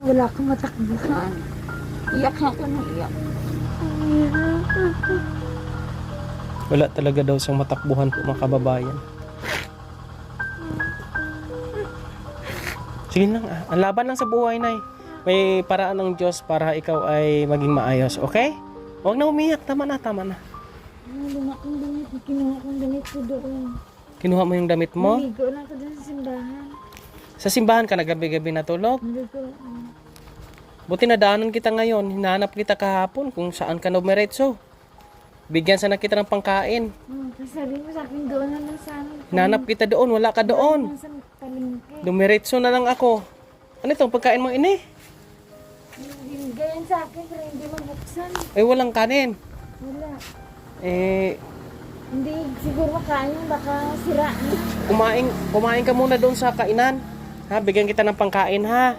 Wala kang matakbuhan. Iyak ako na iyak. Wala talaga daw siyang matakbuhan po mga kababayan. Sige lang, ang laban lang sa buhay, Nay. May paraan ng Diyos para ikaw ay maging maayos, okay? Huwag na umiyak, tama na, tama na. Luma kong damit. Kinuha kong damit ko doon. Kinuha mo yung damit mo? Naligo na ako doon sa simbahan. Sa simbahan ka na gabi-gabi natulog? Naligo. Buti nadaanan kita ngayon, hinahanap kita kahapon kung saan ka numeretso. Bigyan sana kita ng pangkain. Kasi sabi mo sa akin doon na lang sa amin. Hinahanap kita doon, wala ka doon. Sa palengke. Dumiretso na lang ako. Ano itong pagkain mo ini? Binigyan sa akin pero hindi mabuksan. Eh walang kanin. Wala. Eh Hindi siguro makain baka sira na. kumain ka muna doon sa kainan. Ha, bigyan kita ng pangkain ha.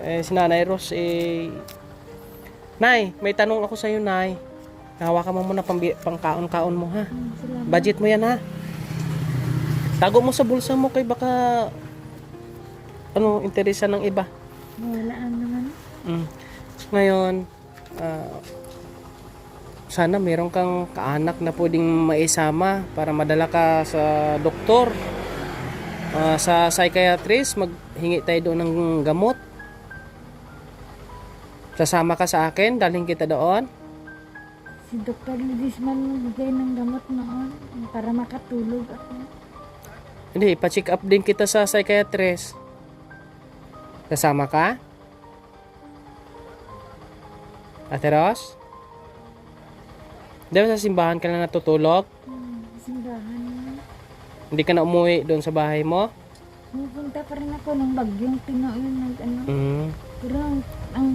Si Nanay Ros Nay, may tanong ako sa iyo, Nay. Hawakan mo muna pangkaon-kaon mo ha. Salamat. Budget mo yan ha. Tago mo sa bulsa mo kay baka interesan ng iba. Walaan naman. Ngayon, sana meron kang kaanak na pwedeng maisama para madala ka sa doktor. Sa psychiatrist, maghingi tayo doon ng gamot. Sasama ka sa akin, dalhin kita doon. Si Dr. Lidisman magbigay ng gamot noon para makatulog ako. Hindi, pa-check up din kita sa psychiatrist. Sasama ka? Ate Ros? Di ba sa simbahan ka na natutulog? Simbahan na. Hindi ka na umuwi doon sa bahay mo? Pupunta pa rin ako ng bagyong Pinoy nag-ano. Pero ang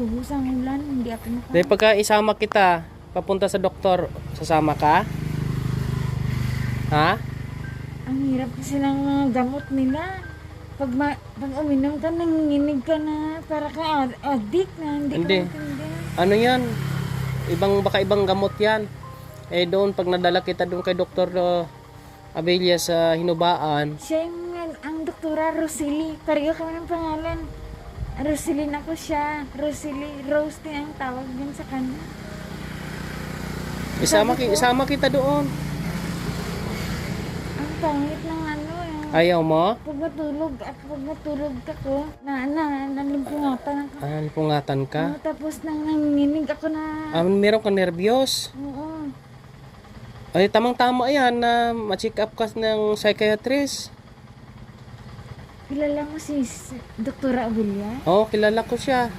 bubuhos ang ulan, hindi ako Dahil pagka isama kita, papunta sa doktor, sasama ka? Ha? Ang hirap kasi ng mga gamot nila. Pag uminom ka, nanginginig ka na para ka addict na, Hindi. ka maintindihan. Ano yan? Baka ibang gamot yan. Eh doon, pag nadala kita doon kay Dr. Abelia sa Hinubaan, Siya yung ang doktora Rosely. Pareho kami ng pangalan. Roselyn ako siya. Rosely. Rose din ang tawag din sa kanya. isama kita doon. Ang pangit ng ano. Yung Ayaw mo? pag matulog ako, nalimpungatan ako. Pungatan ka? Tapos nanginginig ako na. Meron ka nervyos. Oo. Ay, tamang-tama yan na ma-check up ka ng psychiatrist. Kilala mo si Doktora Abulia? Oo, kilala ko siya.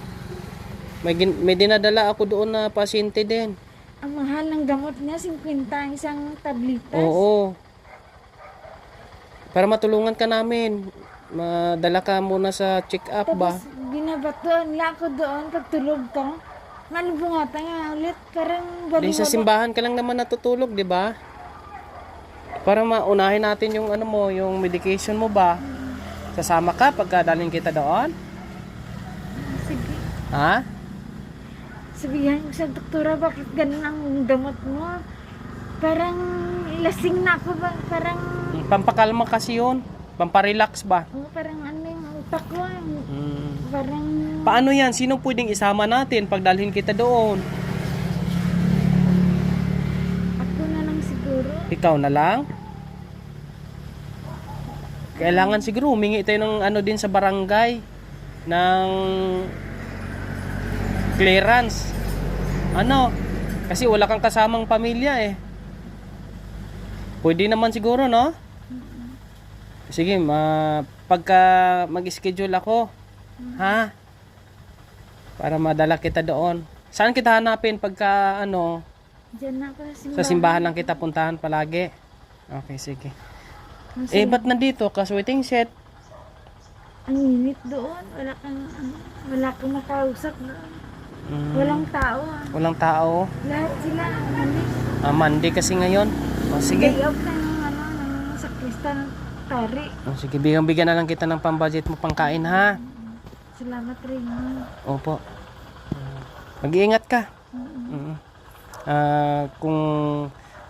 May dinadala ako doon na pasyente din. Ang mahal ng gamot niya, 50 ang isang tablitas. Oo. Para matulungan ka namin. Madala ka muna sa check up ba? Tapos binabatuan nila ako doon pag tulog ka. Malubungatan nga ulit. Parang Di sa baliwala. simbahan ka lang naman natutulog, di ba? Para maunahin natin yung yung medication mo ba? Sasama ka pagka dalhin kita doon? Sige. Ha? Sabihan ko sa doktora, bakit ganun ang gamot mo? Parang lasing na ako ba? Parang, Pampakalma kasi yun. Pamparelax ba? parang ano yung utak ko. Parang, Paano yan? Sino pwedeng isama natin pag dalhin kita doon? ako na lang siguro. Ikaw na lang? Kailangan siguro humingi tayo ng din sa barangay ng clearance. Kasi wala kang kasamang pamilya eh. Pwede naman siguro, no? Sige, pagka mag-schedule ako, ha? Para madala kita doon. Saan kita hanapin pagka Diyan na ako sa simbahan lang kita puntahan palagi? Okay, sige. Ba't nandito ka? Waiting shed. Ang init doon. Wala kang makausap doon. Walang tao. Walang tao. Lahat sila. Monday kasi ngayon. O sige. Day off na ng sakrista ng tari. O sige, bigyan na lang kita ng pambudget mo pangkain ha. Salamat rin. Opo. Mag-iingat ka. Kung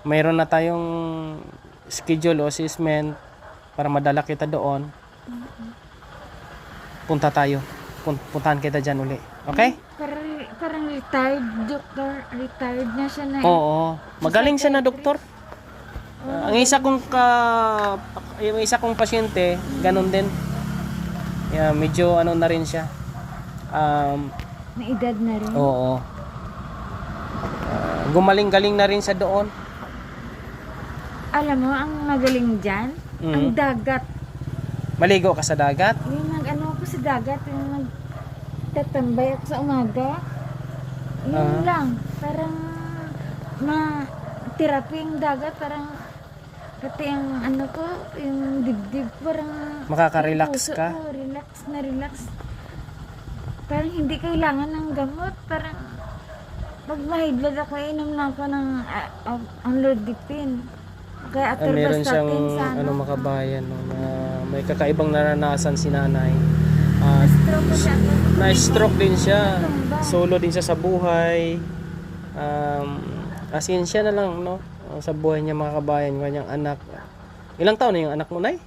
mayroon na tayong schedule o assessment para madala kita doon, punta tayo. puntahan kita dyan uli. Okay? Parang retired doktor. Retired na siya na. Oo. Magaling siya na doktor. Ang isa kong yung isa kong pasyente, ganun din. Yeah, medyo ano na rin siya. May edad na rin. Oo. Gumaling-galing na rin siya doon. Alam mo, ang magaling dyan, ang dagat. Maligo ka sa dagat? Yung nag-ano ako sa dagat, yung nagtatambay ako sa umaga. Yun lang. Parang ma-therapy yung dagat. Parang pati yung ano ko, yung dibdib, parang Makaka-relax puso ka? ko, relax. Parang hindi kailangan ng gamot. Parang pag mahidlad ako, inom na ako ng ang Lordipin. Kaya Meron siyang atorvastatin sa ano makabayan no, na may kakaibang naranasan si nanay. Na-stroke kasi ako. Na-stroke din siya. Tumba. Solo din siya sa buhay. As in siya na lang no sa buhay niya mga kabayan, kanyang anak. Ilang taon na yung anak mo, Nay?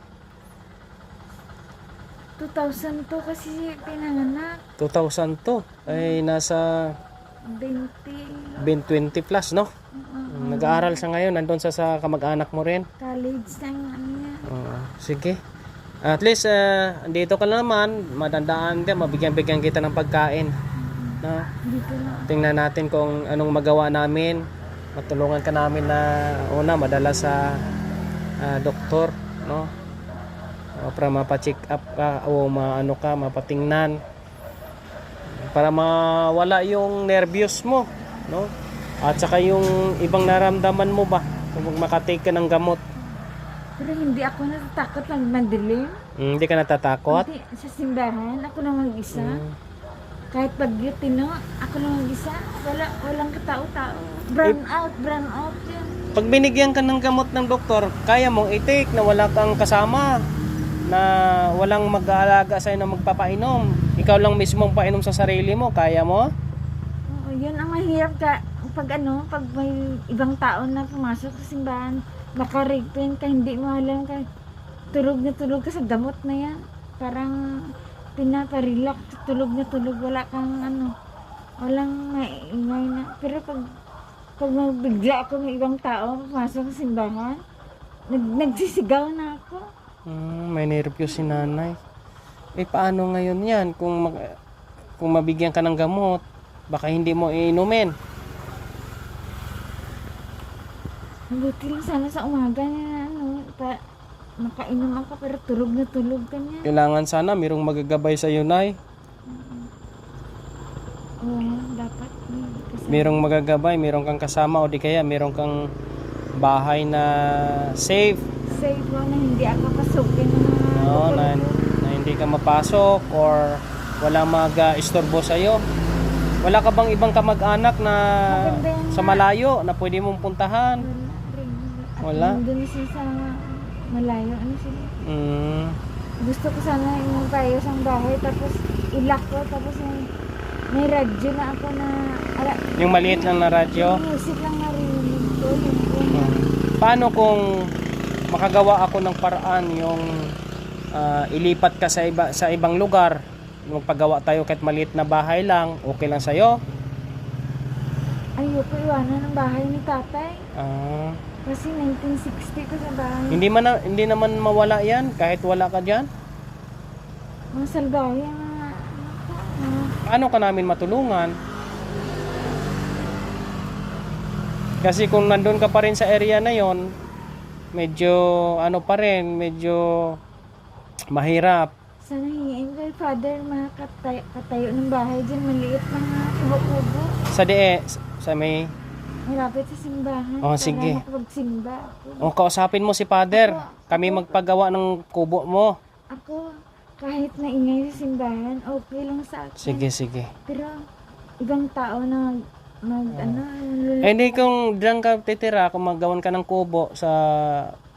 2002 kasi pinanganak. 2002. Ay nasa 20 20 plus, no? Nag-aaral siya ngayon, nandun sa kamag-anak mo rin. college ng ano niya. Sige. At least, dito ka na naman, madandaan ka, mabigyan-bigyan kita ng pagkain. No? Dito na. Tingnan natin kung anong magawa namin. Matulungan ka namin na una, madala sa doktor, no? Para mapacheck up ka o maano ka, mapatingnan. Para mawala yung nervyos mo, no? At saka yung ibang naramdaman mo ba kung makatake ka ng gamot. Pero hindi ako natatakot pag madilim. Hindi ka natatakot? Hindi, sa simbahan, ako lang mag-isa. Kahit pag Lutino, ako lang mag-isa. Walang katao-tao. Brown out yan. Pag binigyan ka ng gamot ng doktor, kaya mong i-take na wala kang kasama, na walang mag-aalaga sa'yo na magpapainom. Ikaw lang mismo ang painom sa sarili mo, kaya mo? Oo, yun ang mahirap pag may ibang tao na pumasok sa simbahan, nakarigpin ka, hindi mo alam ka, tulog ka sa damot na yan. Parang pinaparelax, tulog, wala kang walang maingay na. Pero pag bigla ako may ibang tao pumasok sa simbahan, nagsisigaw na ako. May nervyos si nanay. Paano ngayon yan? Kung mabigyan ka ng gamot, baka hindi mo iinumin. Buti lang sana sa umaga na makainom ako pero tulog ka niya. Kailangan sana mayroong magagabay sa iyo, Nay. Oo, dapat. Kasi Mayroong magagabay, mayroong kang kasama o di kaya mayroong kang bahay na safe. safe mo na hindi ako pasukin ng mga No, na hindi ka mapasok or wala mag-istorbo sa iyo. Wala ka bang ibang kamag-anak na Maganda yan sa malayo na pwede mong puntahan? Wala? Doon sila sa malayo. Ano sila? Gusto ko sana yung paayos ang bahay tapos ilak ko tapos may radyo na ako na Yung maliit lang na radyo. yung music lang narinig ko. Paano kung makagawa ako ng paraan yung ilipat ka sa ibang lugar, magpagawa tayo kahit maliit na bahay lang, okay lang sa'yo? Ayoko iwanan ng bahay ni tatay. Kasi 1960 ko sa bahay. Hindi naman mawala yan kahit wala ka dyan. Mga salbahe, Paano ka namin matulungan? Kasi kung nandun ka pa rin sa area na yon, medyo medyo mahirap. sana hingin kay father makatayo ng bahay dyan. Maliit mga kubo-kubo. Sa may Malapit sa simbahan. Oh, para sige. makapagsimba ako. kausapin mo si Father. Kami magpagawa ng kubo mo. Ako, kahit naingay sa simbahan, okay lang sa akin. Sige. Pero, ibang tao na Hindi kung diyan ka titira, kung magawan ka ng kubo sa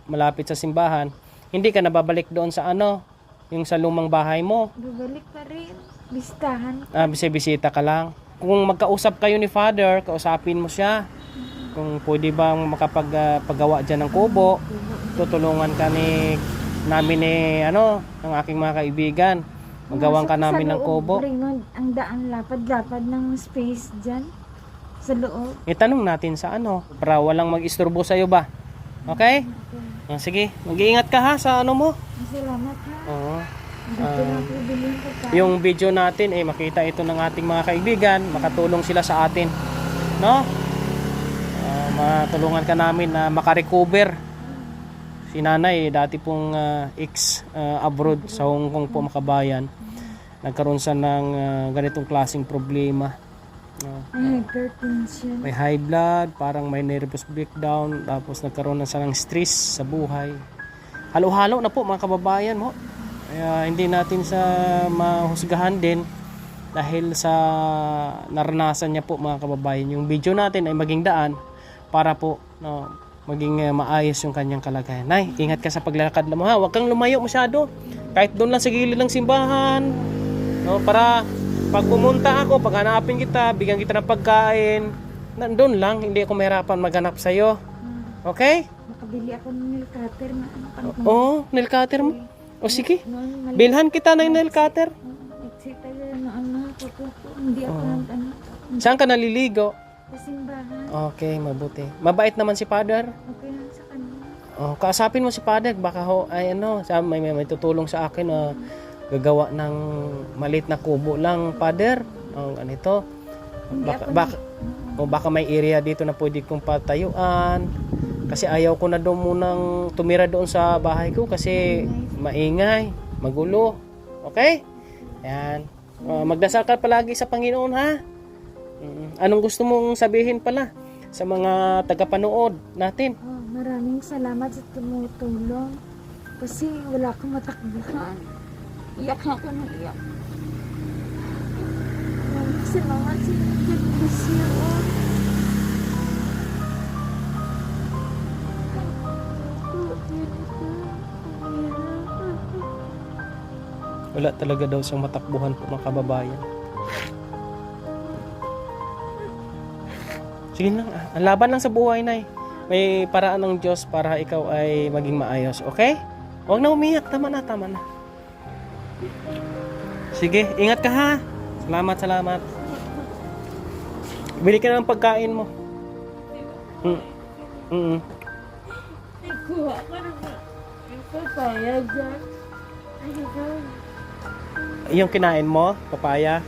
malapit sa simbahan, hindi ka nababalik doon sa yung sa lumang bahay mo. babalik pa rin. Bistahan. Bisita ka lang. Kung magkausap kayo ni Father, kausapin mo siya. Kung pwede bang makapagpagawa dyan ng kubo, tutulungan ka namin ng aking mga kaibigan. Magawan ka Pumasok namin sa ng loob, kubo. Raymond, ang daan lapad-lapad ng space dyan. Sa loob. Itanong natin sa ano, para walang mag-istorbo sa'yo ba? Okay? Okay. Sige, mag-iingat ka ha sa ano mo. Salamat ha. Oo. Dito na po bilhin ko pa. Yung video natin, makita ito ng ating mga kaibigan, makatulong sila sa atin. No? Matulungan ka namin na makarecover. Si nanay, dati pong abroad sa Hong Kong po makabayan. Nagkaroon siya ng ganitong klaseng problema. Ay, hypertension. May high blood, parang may nervous breakdown, tapos nagkaroon na siya ng stress sa buhay. Halo-halo na po mga kababayan mo. Kaya hindi natin sa mahusgahan din dahil sa naranasan niya po mga kababayan. Yung video natin ay maging daan para po maging maayos yung kanyang kalagayan. Nay, ingat ka sa paglalakad mo ha. Huwag kang lumayo masyado. Kahit doon lang sa gilid ng simbahan. No, para pag pumunta ako, pag hanapin kita, bigyan kita ng pagkain. Nandun lang, hindi ako mahirapan maghanap sa'yo. Okay? Makabili ako ng nail cutter na Oo, nail cutter mo. O sige, noon, mali. bilhan kita ng nail cutter. Excited na ano, hindi ako ano, Saan ka naliligo? sa simbahan. Okay, mabuti. Mabait naman si Father. Okay lang sa kanila. Kausapin mo si Father, baka ay may tutulong sa akin na gagawa ng maliit na kubo lang, Father. Ganito. Baka may area dito na pwede kong patayuan. Kasi ayaw ko na doon munang tumira doon sa bahay ko kasi maingay, magulo. Okay? Yan. Magdasal ka palagi sa Panginoon ha. Anong gusto mong sabihin pala sa mga tagapanood natin? Maraming salamat sa tumutulong. Kasi wala akong matakbuhan. Iyak ako ng iyak. Maraming salamat sa inyo. Wala talaga daw siyang matakbuhan po mga kababayan. Sige lang, ang laban lang sa buhay, Nay. May paraan ng Diyos para ikaw ay maging maayos, okay? Huwag na umiyak, tama na. Sige, ingat ka ha. Salamat. Bili ka na ng pagkain mo. Kuha ka naman. Yung papaya dyan. Ay, ikaw. Yung kinain mo, papaya.